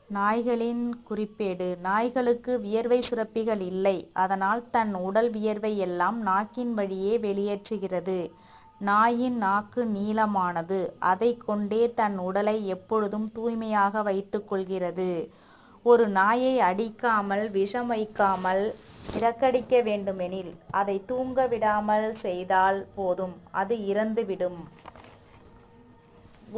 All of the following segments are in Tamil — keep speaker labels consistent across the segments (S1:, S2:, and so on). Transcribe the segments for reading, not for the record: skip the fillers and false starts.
S1: நாய்களின் குறிப்பேடு. நாய்களுக்கு வியர்வை சுரப்பிகள் இல்லை. அதனால் தன் உடல் வியர்வை எல்லாம் நாக்கின் வழியே வெளியேற்றுகிறது. நாயின் நாக்கு நீளமானது. அதை கொண்டே தன் உடலை எப்பொழுதும் தூய்மையாக வைத்துக் கொள்கிறது. ஒரு நாயை அடிக்காமல் விஷம் வைக்காமல் இறக்கடிக்க வேண்டுமெனில் அதை தூங்க விடாமல் செய்தால் போதும், அது இறந்துவிடும்.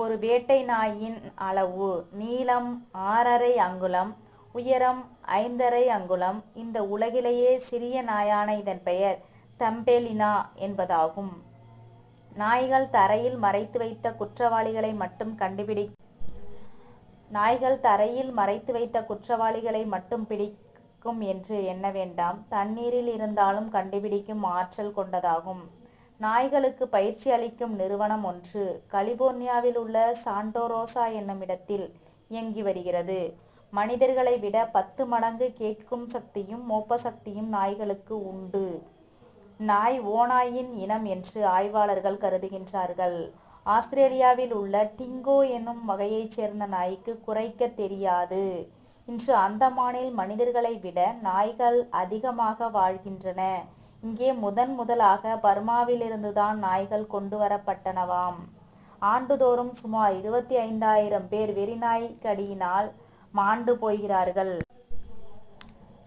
S1: ஒரு வேட்டை நாயின் அளவு: நீளம் 6½ அங்குலம், உயரம் 5½ அங்குலம். இந்த உலகிலேயே சிறிய நாயான இதன் பெயர் தம்பேலினா என்பதாகும். நாய்கள் தரையில் மறைத்து வைத்த குற்றவாளிகளை மட்டும் பிடிக்கும் என்று எண்ண வேண்டாம். தண்ணீரில் இருந்தாலும் கண்டுபிடிக்கும் ஆற்றல் கொண்டதாகும். நாய்களுக்கு பயிற்சி அளிக்கும் நிறுவனம் ஒன்று கலிபோர்னியாவில் உள்ள சாண்டா ரோசா என்னும் இடத்தில் இயங்கி வருகிறது. மனிதர்களை விட 10 மடங்கு கேட்கும் சக்தியும் மோப்ப சக்தியும் நாய்களுக்கு உண்டு. நாய் ஓநாயின் இனம் என்று ஆய்வாளர்கள் கருதுகின்றார்கள். ஆஸ்திரேலியாவில் உள்ள டிங்கோ என்னும் வகையைச் சேர்ந்த நாய்க்கு குரைக்க தெரியாது. இன்று அந்தமானில் மனிதர்களை விட நாய்கள் அதிகமாக வாழ்கின்றன. இங்கே முதலாக பர்மாவிலிருந்துதான் நாய்கள் கொண்டு வரப்பட்டனவாம். ஆண்டுதோறும் சுமார் 25,000 பேர் வெறிநாய் கடியினால் மாண்டு போகிறார்கள்.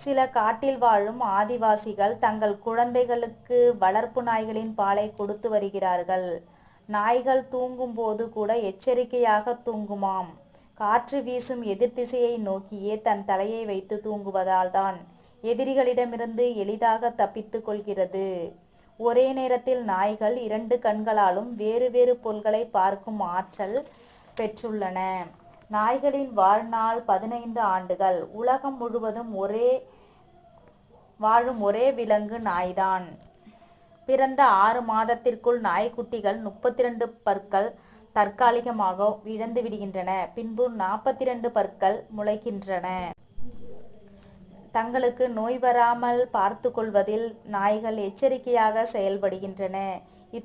S1: சில காட்டில் வாழும் ஆதிவாசிகள் தங்கள் குழந்தைகளுக்கு வளர்ப்பு நாய்களின் பாலை கொடுத்து வருகிறார்கள். நாய்கள் தூங்கும் போது கூட எச்சரிக்கையாக தூங்குமாம். காற்று வீசும் எதிர் திசையை நோக்கியே தன் தலையை வைத்து தூங்குவதால் தான் எதிரிகளிடமிருந்து எளிதாக தப்பித்துக் கொள்கிறது. ஒரே நேரத்தில் நாய்கள் 2 கண்களாலும் வேறு வேறு பொருள்களை பார்க்கும் ஆற்றல் பெற்றுள்ளன. நாய்களின் வாழ்நாள் 15 ஆண்டுகள். உலகம் முழுவதும் வாழும் ஒரே விலங்கு நாய்தான். பிறந்த 6 மாதத்திற்குள் நாய்க்குட்டிகள் 32 பற்கள் தற்காலிகமாக இழந்து விடுகின்றன. பின்பு 42 பற்கள் முளைக்கின்றன. தங்களுக்கு நோய் வராமல் பார்த்து கொள்வதில் நாய்கள் எச்சரிக்கையாக செயல்படுகின்றன.